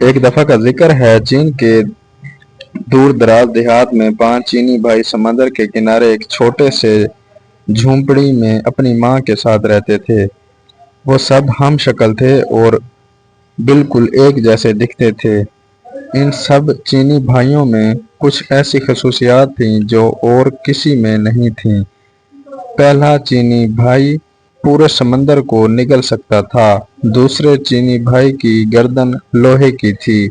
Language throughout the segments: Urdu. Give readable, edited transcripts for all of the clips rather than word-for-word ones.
ایک دفعہ کا ذکر ہے چین کے دور دراز دیہات میں 5 چینی بھائی سمندر کے کنارے ایک چھوٹے سے جھونپڑی میں اپنی ماں کے ساتھ رہتے تھے۔ وہ سب ہم شکل تھے اور بالکل ایک جیسے دکھتے تھے۔ ان سب چینی بھائیوں میں کچھ ایسی خصوصیات تھیں جو اور کسی میں نہیں تھیں۔ پہلا چینی بھائی پورے سمندر کو نگل سکتا تھا۔ دوسرے چینی بھائی کی گردن لوہے کی تھی۔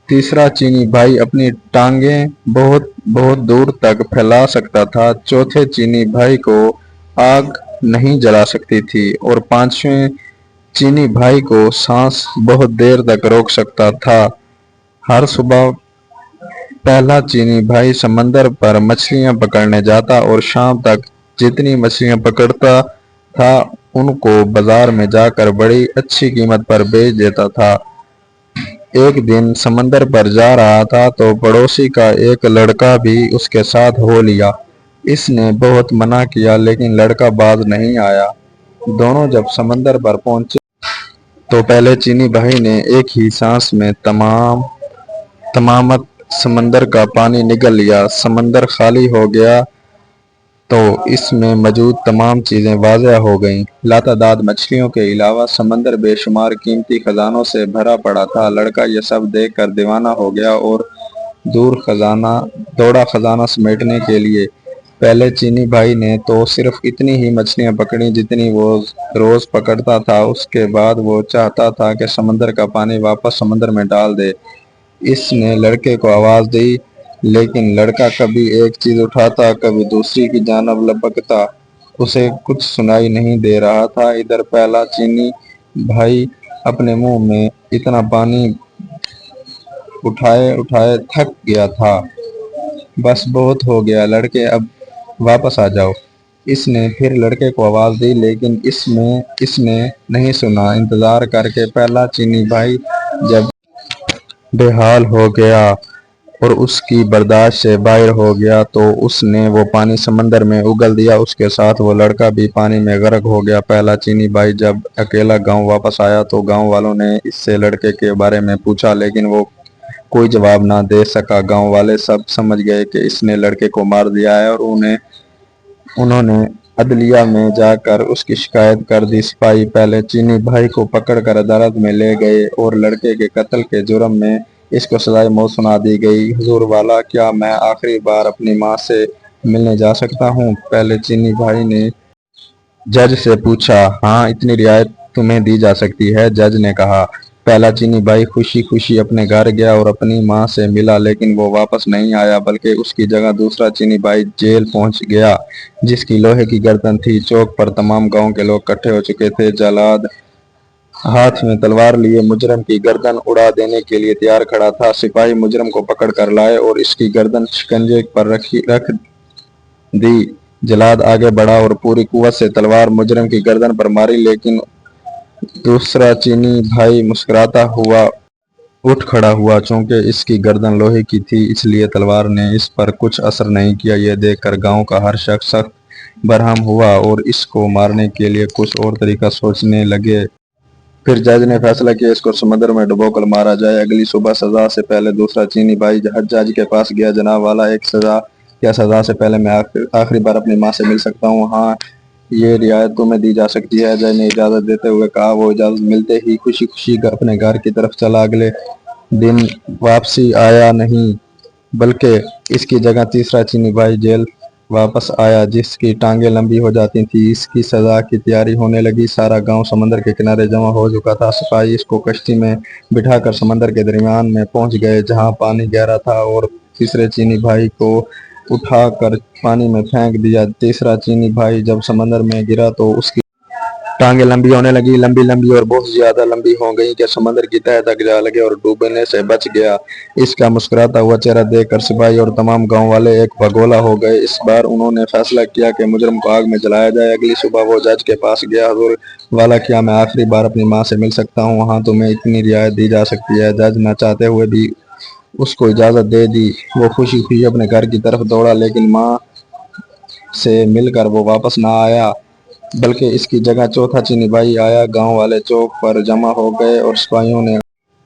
تیسرا چینی بھائی اپنی ٹانگیں بہت بہت دور تک پھیلا سکتا تھا۔ چوتھے چینی بھائی کو آگ نہیں جلا سکتی تھی اور پانچویں چینی بھائی کو سانس بہت دیر تک روک سکتا تھا۔ ہر صبح پہلا چینی بھائی سمندر پر مچھلیاں پکڑنے جاتا اور شام تک جتنی مچھلیاں پکڑتا تھا ان کو بازار میں جا کر بڑی اچھی قیمت پر بیچ دیتا تھا۔ ایک دن سمندر پر جا رہا تھا تو پڑوسی کا ایک لڑکا بھی اس کے ساتھ ہو لیا۔ اس نے بہت منع کیا لیکن لڑکا باز نہیں آیا۔ دونوں جب سمندر پر پہنچے تو پہلے چینی بھائی نے ایک ہی سانس میں تمامت سمندر کا پانی نگل لیا۔ سمندر خالی ہو گیا تو اس میں موجود تمام چیزیں واضح ہو گئیں۔ لاتعداد مچھلیوں کے علاوہ سمندر بے شمار قیمتی خزانوں سے بھرا پڑا تھا۔ لڑکا یہ سب دیکھ کر دیوانہ ہو گیا اور دوڑا خزانہ سمیٹنے کے لیے۔ پہلے چینی بھائی نے تو صرف اتنی ہی مچھلیاں پکڑیں جتنی وہ روز پکڑتا تھا۔ اس کے بعد وہ چاہتا تھا کہ سمندر کا پانی واپس سمندر میں ڈال دے۔ اس نے لڑکے کو آواز دی لیکن لڑکا کبھی ایک چیز اٹھاتا کبھی دوسری کی جانب لپکتا۔ اسے کچھ سنائی نہیں دے رہا تھا۔ ادھر پہلا چینی بھائی اپنے منہ میں اتنا پانی اٹھائے اٹھائے تھک گیا تھا۔ بس بہت ہو گیا لڑکے، اب واپس آ جاؤ۔ اس نے پھر لڑکے کو آواز دی لیکن اس نے نہیں سنا۔ انتظار کر کے پہلا چینی بھائی جب بے حال ہو گیا اور اس کی برداشت سے باہر ہو گیا تو اس نے وہ پانی سمندر میں اگل دیا۔ اس کے ساتھ وہ لڑکا بھی پانی میں غرق ہو گیا۔ پہلا چینی بھائی جب اکیلا گاؤں واپس آیا تو گاؤں والوں نے اس سے لڑکے کے بارے میں پوچھا لیکن وہ کوئی جواب نہ دے سکا۔ گاؤں والے سب سمجھ گئے کہ اس نے لڑکے کو مار دیا ہے اور انہوں نے عدلیہ میں جا کر اس کی شکایت کر دی۔ سپاہی پہلے چینی بھائی کو پکڑ کر عدالت میں لے گئے اور لڑکے کے قتل کے جرم میں اس کو سزائے موت سنا دی گئی۔ حضور والا، کیا میں آخری بار اپنی ماں سے ملنے جا سکتا ہوں؟ پہلے چینی بھائی نے جج سے پوچھا۔ ہاں، اتنی رعایت تمہیں دی جا سکتی ہے، جج نے کہا۔ پہلا چینی بھائی خوشی خوشی اپنے گھر گیا اور اپنی ماں سے ملا لیکن وہ واپس نہیں آیا بلکہ اس کی جگہ دوسرا چینی بھائی جیل پہنچ گیا جس کی لوہے کی گردن تھی۔ چوک پر تمام گاؤں کے لوگ اکٹھے ہو چکے تھے۔ جلاد ہاتھ میں تلوار لیے مجرم کی گردن اڑا دینے کے لیے تیار کھڑا تھا۔ سپاہی مجرم کو پکڑ کر لائے اور اس کی گردن شکنجے پر رکھ دی۔ جلاد آگے بڑھا اور پوری قوت سے تلوار مجرم کی گردن پر ماری لیکن دوسرا چینی بھائی مسکراتا ہوا اٹھ کھڑا ہوا۔ چونکہ اس کی گردن لوہے کی تھی اس لیے تلوار نے اس پر کچھ اثر نہیں کیا۔ یہ دیکھ کر گاؤں کا ہر شخص سخت برہم ہوا اور اس کو مارنے کے لیے کچھ اور طریقہ سوچنے لگے۔ پھر جج نے فیصلہ کیا اس کو سمندر میں ڈبو کر مارا جائے۔ اگلی صبح سزا سے پہلے دوسرا چینی بھائی جج کے پاس گیا۔ جناب والا، کیا سزا سے پہلے میں آخری بار اپنی ماں سے مل سکتا ہوں؟ ہاں، یہ رعایت تمہیں دی جا سکتی ہے، جج نے اجازت دیتے ہوئے کہا۔ وہ اجازت ملتے ہی خوشی خوشی اپنے گھر کی طرف چلا۔ اگلے دن واپسی آیا نہیں بلکہ اس کی جگہ تیسرا چینی بھائی جیل واپس آیا جس کی ٹانگیں لمبی ہو جاتی تھیں۔ اس کی سزا کی تیاری ہونے لگی۔ سارا گاؤں سمندر کے کنارے جمع ہو چکا تھا۔ سپاہی اس کو کشتی میں بٹھا کر سمندر کے درمیان میں پہنچ گئے جہاں پانی گہرا تھا اور تیسرے چینی بھائی کو اٹھا کر پانی میں پھینک دیا۔ تیسرا چینی بھائی جب سمندر میں گرا تو اس کی ٹانگیں لمبی ہونے لگی، لمبی اور بہت زیادہ لمبی ہو گئیں کہ سمندر کی تہہ تک جا لگے اور ڈوبنے سے بچ گیا۔ اس کا مسکراتا ہوا چہرہ دیکھ کر سپاہی اور تمام گاؤں والے ایک بگولا ہو گئے۔ اس بار انہوں نے فیصلہ کیا کہ مجرم کو آگ میں جلایا جائے۔ اگلی صبح وہ جج کے پاس گیا۔ حضور والا، کیا میں آخری بار اپنی ماں سے مل سکتا ہوں؟ ہاں، تمہیں اتنی رعایت دی جا سکتی ہے، جج نہ چاہتے ہوئے بھی اس کو اجازت دے دی۔ وہ خوشی خوشی اپنے گھر کی طرف دوڑا لیکن ماں سے مل کر وہ واپس نہ آیا بلکہ اس کی جگہ چوتھا چینی بھائی آیا۔ گاؤں والے چوک پر جمع ہو گئے اور سپاہیوں نے